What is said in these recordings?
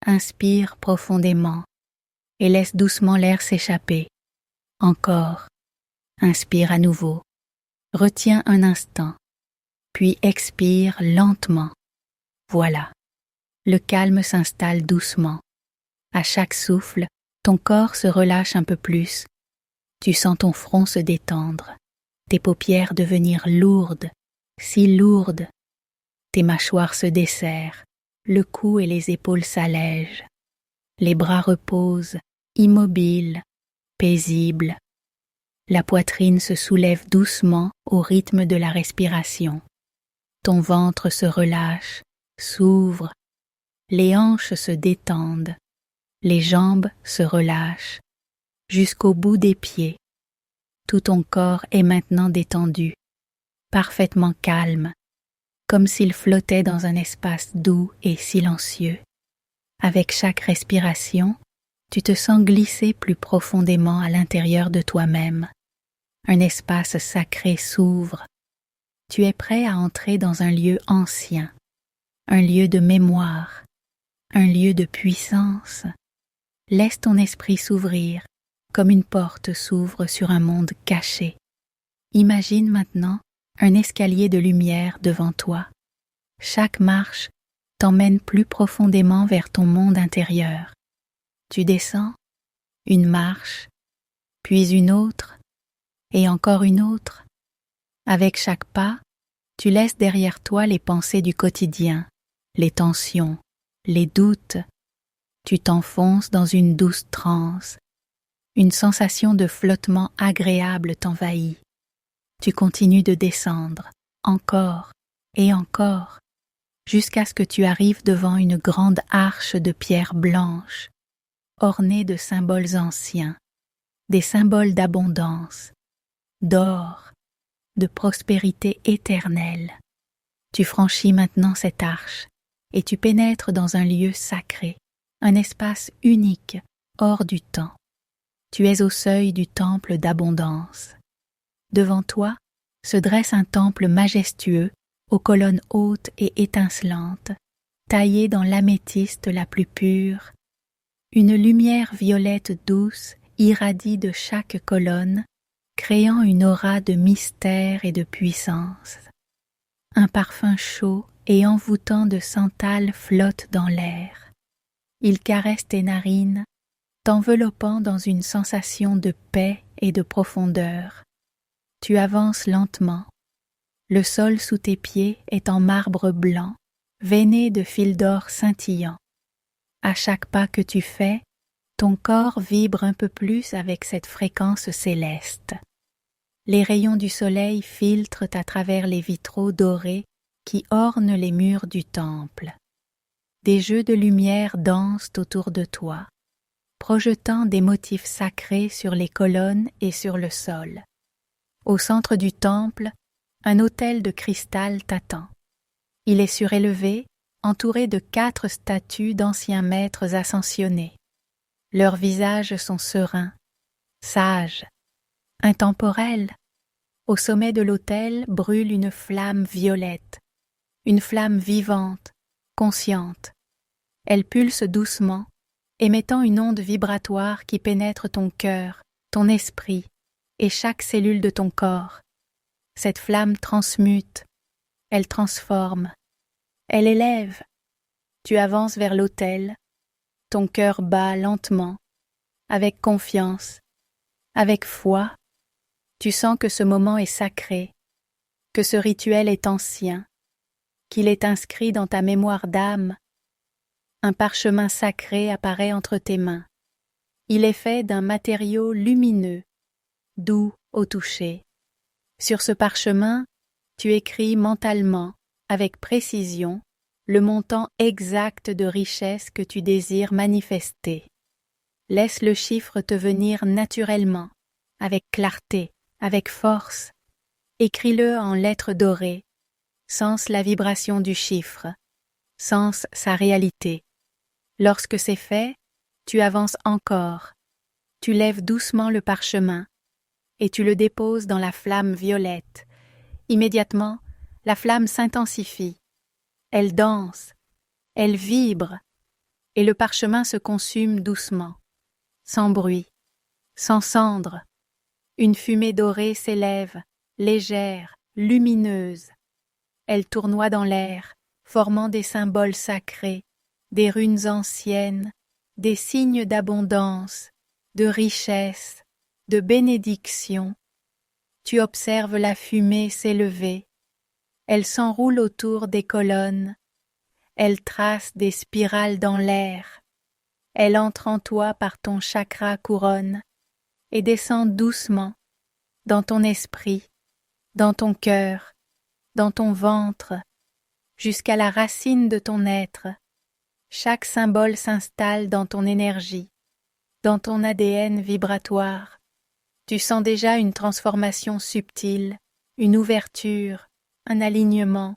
Inspire profondément et laisse doucement l'air s'échapper. Encore. Inspire à nouveau. Retiens un instant, puis expire lentement. Voilà. Le calme s'installe doucement. À chaque souffle, ton corps se relâche un peu plus. Tu sens ton front se détendre, tes paupières devenir lourdes, si lourdes. Tes mâchoires se desserrent, le cou et les épaules s'allègent. Les bras reposent, immobiles, paisibles. La poitrine se soulève doucement au rythme de la respiration. Ton ventre se relâche, s'ouvre. Les hanches se détendent. Les jambes se relâchent. Jusqu'au bout des pieds. Tout ton corps est maintenant détendu, parfaitement calme, comme s'il flottait dans un espace doux et silencieux. Avec chaque respiration, tu te sens glisser plus profondément à l'intérieur de toi-même. Un espace sacré s'ouvre. Tu es prêt à entrer dans un lieu ancien, un lieu de mémoire, un lieu de puissance. Laisse ton esprit s'ouvrir comme une porte s'ouvre sur un monde caché. Imagine maintenant un escalier de lumière devant toi. Chaque marche t'emmène plus profondément vers ton monde intérieur. Tu descends, une marche, puis une autre, et encore une autre. Avec chaque pas, tu laisses derrière toi les pensées du quotidien, les tensions, les doutes. Tu t'enfonces dans une douce transe. Une sensation de flottement agréable t'envahit. Tu continues de descendre, encore et encore, jusqu'à ce que tu arrives devant une grande arche de pierre blanche, ornée de symboles anciens, des symboles d'abondance, d'or, de prospérité éternelle. Tu franchis maintenant cette arche et tu pénètres dans un lieu sacré, un espace unique, hors du temps. Tu es au seuil du temple d'abondance. Devant toi se dresse un temple majestueux aux colonnes hautes et étincelantes, taillé dans l'améthyste la plus pure. Une lumière violette douce irradie de chaque colonne, créant une aura de mystère et de puissance. Un parfum chaud et envoûtant de santal flotte dans l'air. Il caresse tes narines, t'enveloppant dans une sensation de paix et de profondeur. Tu avances lentement. Le sol sous tes pieds est en marbre blanc, veiné de fils d'or scintillants. À chaque pas que tu fais, ton corps vibre un peu plus avec cette fréquence céleste. Les rayons du soleil filtrent à travers les vitraux dorés qui ornent les murs du temple. Des jeux de lumière dansent autour de toi, projetant des motifs sacrés sur les colonnes et sur le sol. Au centre du temple, un autel de cristal t'attend. Il est surélevé, entouré de 4 statues d'anciens maîtres ascensionnés. Leurs visages sont sereins, sages, intemporels. Au sommet de l'autel brûle une flamme violette, une flamme vivante, consciente. Elle pulse doucement, émettant une onde vibratoire qui pénètre ton cœur, ton esprit et chaque cellule de ton corps. Cette flamme transmute, elle transforme, elle élève. Tu avances vers l'autel, ton cœur bat lentement, avec confiance, avec foi. Tu sens que ce moment est sacré, que ce rituel est ancien, qu'il est inscrit dans ta mémoire d'âme. Un parchemin sacré apparaît entre tes mains. Il est fait d'un matériau lumineux, doux au toucher. Sur ce parchemin, tu écris mentalement, avec précision, le montant exact de richesse que tu désires manifester. Laisse le chiffre te venir naturellement, avec clarté, avec force. Écris-le en lettres dorées, sens la vibration du chiffre, sens sa réalité. Lorsque c'est fait, tu avances encore. Tu lèves doucement le parchemin et tu le déposes dans la flamme violette. Immédiatement, la flamme s'intensifie. Elle danse, elle vibre, et le parchemin se consume doucement, sans bruit, sans cendre. Une fumée dorée s'élève, légère, lumineuse. Elle tournoie dans l'air, formant des symboles sacrés, des runes anciennes, des signes d'abondance, de richesse, de bénédiction. Tu observes la fumée s'élever. Elle s'enroule autour des colonnes. Elle trace des spirales dans l'air. Elle entre en toi par ton chakra couronne et descend doucement dans ton esprit, dans ton cœur, dans ton ventre, jusqu'à la racine de ton être. Chaque symbole s'installe dans ton énergie, dans ton ADN vibratoire. Tu sens déjà une transformation subtile, une ouverture, un alignement.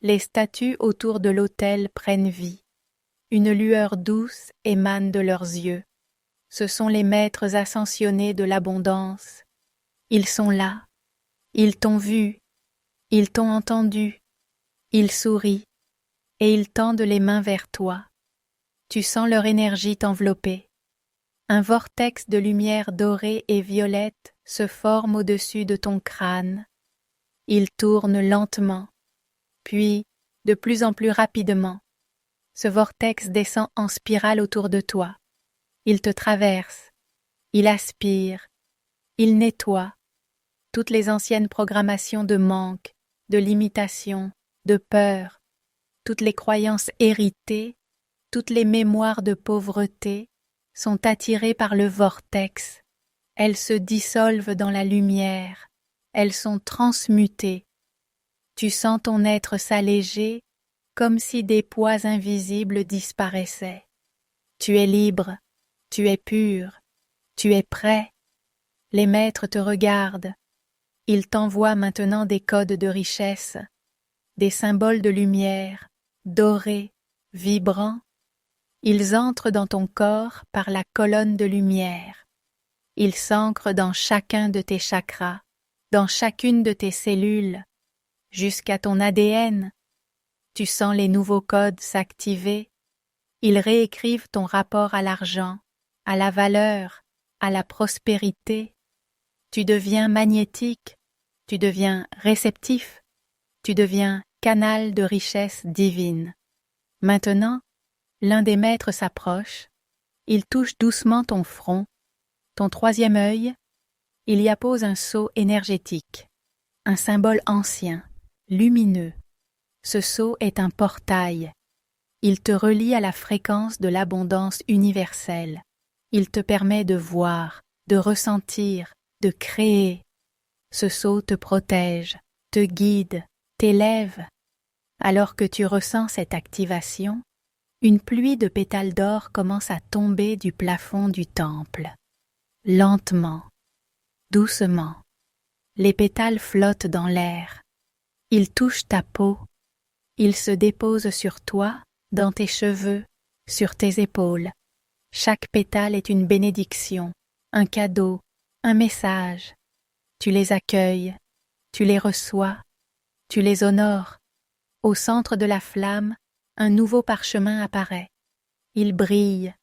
Les statues autour de l'autel prennent vie. Une lueur douce émane de leurs yeux. Ce sont les maîtres ascensionnés de l'abondance. Ils sont là. Ils t'ont vu. Ils t'ont entendu. Ils sourient. Et ils tendent les mains vers toi. Tu sens leur énergie t'envelopper. Un vortex de lumière dorée et violette se forme au-dessus de ton crâne. Il tourne lentement, puis de plus en plus rapidement. Ce vortex descend en spirale autour de toi. Il te traverse, il aspire, il nettoie toutes les anciennes programmations de manque, de limitation, de peur, toutes les croyances héritées, toutes les mémoires de pauvreté sont attirées par le vortex. Elles se dissolvent dans la lumière, elles sont transmutées. Tu sens ton être s'alléger comme si des poids invisibles disparaissaient. Tu es libre, tu es pur, tu es prêt. Les maîtres te regardent. Ils t'envoient maintenant des codes de richesse, des symboles de lumière, dorés, vibrants. Ils entrent dans ton corps par la colonne de lumière. Ils s'ancrent dans chacun de tes chakras, dans chacune de tes cellules, jusqu'à ton ADN. Tu sens les nouveaux codes s'activer. Ils réécrivent ton rapport à l'argent, à la valeur, à la prospérité. Tu deviens magnétique, tu deviens réceptif, tu deviens canal de richesse divine. Maintenant, l'un des maîtres s'approche, il touche doucement ton front, ton troisième œil, il y appose un sceau énergétique, un symbole ancien, lumineux. Ce sceau est un portail. Il te relie à la fréquence de l'abondance universelle. Il te permet de voir, de ressentir, de créer. Ce sceau te protège, te guide, t'élève. Alors que tu ressens cette activation, une pluie de pétales d'or commence à tomber du plafond du temple. Lentement, doucement, les pétales flottent dans l'air. Ils touchent ta peau. Ils se déposent sur toi, dans tes cheveux, sur tes épaules. Chaque pétale est une bénédiction, un cadeau, un message. Tu les accueilles, tu les reçois, tu les honores. Au centre de la flamme, un nouveau parchemin apparaît. Il brille,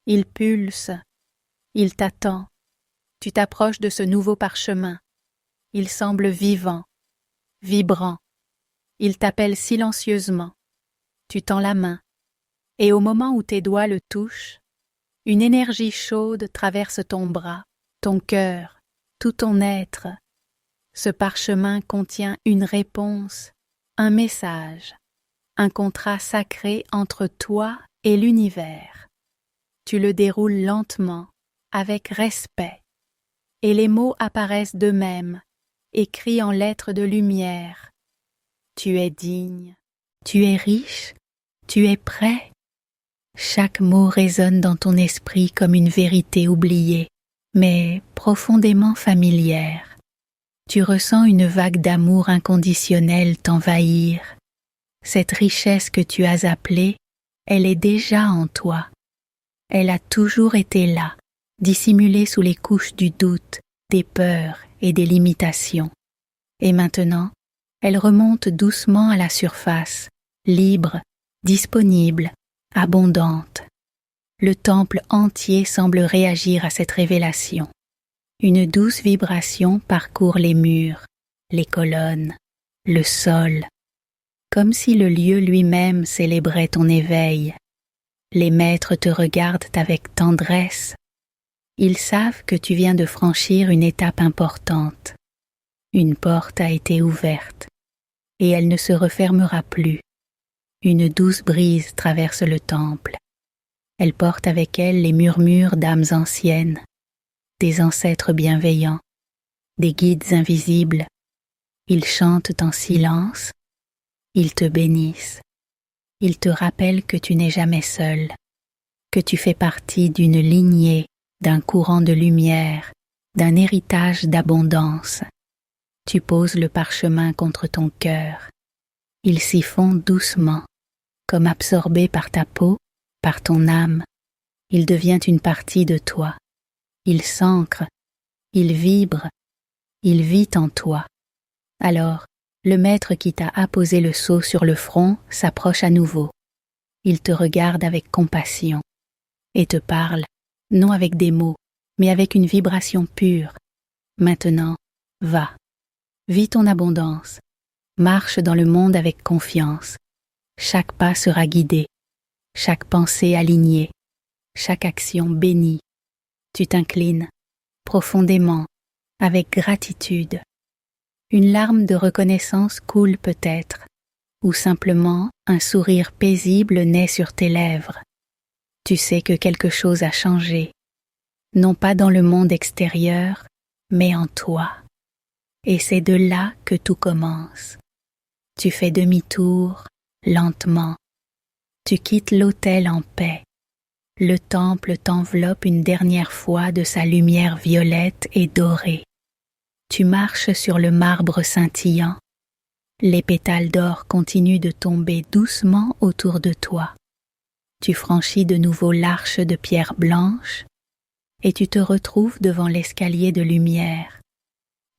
il pulse, il t'attend. Tu t'approches de ce nouveau parchemin. Il semble vivant, vibrant. Il t'appelle silencieusement. Tu tends la main, et au moment où tes doigts le touchent, une énergie chaude traverse ton bras, ton cœur, tout ton être. Ce parchemin contient une réponse, un message, un contrat sacré entre toi et l'univers. Tu le déroules lentement, avec respect, et les mots apparaissent d'eux-mêmes, écrits en lettres de lumière. Tu es digne, tu es riche, tu es prêt. Chaque mot résonne dans ton esprit comme une vérité oubliée, mais profondément familière. Tu ressens une vague d'amour inconditionnel t'envahir. Cette richesse que tu as appelée, elle est déjà en toi. Elle a toujours été là, dissimulée sous les couches du doute, des peurs et des limitations. Et maintenant, elle remonte doucement à la surface, libre, disponible, abondante. Le temple entier semble réagir à cette révélation. Une douce vibration parcourt les murs, les colonnes, le sol, comme si le lieu lui-même célébrait ton éveil. Les maîtres te regardent avec tendresse. Ils savent que tu viens de franchir une étape importante. Une porte a été ouverte, et elle ne se refermera plus. Une douce brise traverse le temple. Elle porte avec elle les murmures d'âmes anciennes, des ancêtres bienveillants, des guides invisibles. Ils chantent en silence, ils te bénissent, ils te rappellent que tu n'es jamais seul, que tu fais partie d'une lignée, d'un courant de lumière, d'un héritage d'abondance. Tu poses le parchemin contre ton cœur. Il s'y fond doucement, comme absorbé par ta peau, par ton âme. Il devient une partie de toi. Il s'ancre, il vibre, il vit en toi. Alors, le maître qui t'a apposé le sceau sur le front s'approche à nouveau. Il te regarde avec compassion et te parle, non avec des mots, mais avec une vibration pure. Maintenant, va. Vis ton abondance, marche dans le monde avec confiance. Chaque pas sera guidé, chaque pensée alignée, chaque action bénie. Tu t'inclines, profondément, avec gratitude. Une larme de reconnaissance coule peut-être, ou simplement un sourire paisible naît sur tes lèvres. Tu sais que quelque chose a changé, non pas dans le monde extérieur, mais en toi. Et c'est de là que tout commence. Tu fais demi-tour, lentement. Tu quittes l'autel en paix. Le temple t'enveloppe une dernière fois de sa lumière violette et dorée. Tu marches sur le marbre scintillant. Les pétales d'or continuent de tomber doucement autour de toi. Tu franchis de nouveau l'arche de pierre blanche et tu te retrouves devant l'escalier de lumière.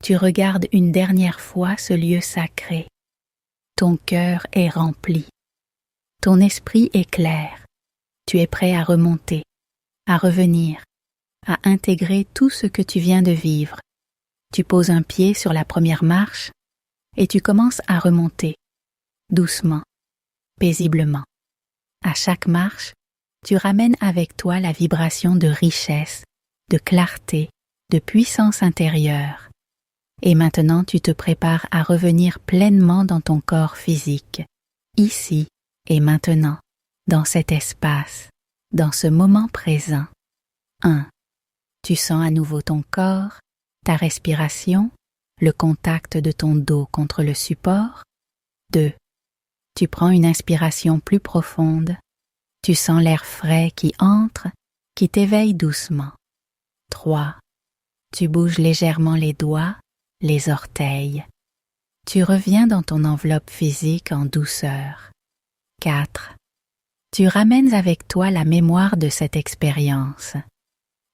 Tu regardes une dernière fois ce lieu sacré. Ton cœur est rempli. Ton esprit est clair. Tu es prêt à remonter, à revenir, à intégrer tout ce que tu viens de vivre. Tu poses un pied sur la première marche et tu commences à remonter, doucement, paisiblement. À chaque marche, tu ramènes avec toi la vibration de richesse, de clarté, de puissance intérieure. Et maintenant tu te prépares à revenir pleinement dans ton corps physique, ici et maintenant, dans cet espace, dans ce moment présent. 1. Tu sens à nouveau ton corps, ta respiration, le contact de ton dos contre le support. 2. Tu prends une inspiration plus profonde, tu sens l'air frais qui entre, qui t'éveille doucement. 3. Tu bouges légèrement les doigts, les orteils. Tu reviens dans ton enveloppe physique en douceur. 4. Tu ramènes avec toi la mémoire de cette expérience.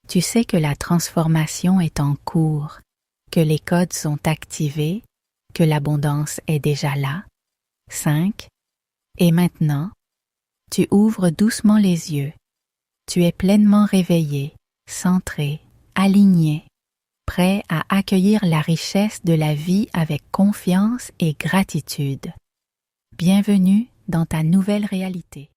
Tu sais que la transformation est en cours, que les codes sont activés, que l'abondance est déjà là. 5. Et maintenant, tu ouvres doucement les yeux. Tu es pleinement réveillé, centré, aligné, prêt à accueillir la richesse de la vie avec confiance et gratitude. Bienvenue dans ta nouvelle réalité.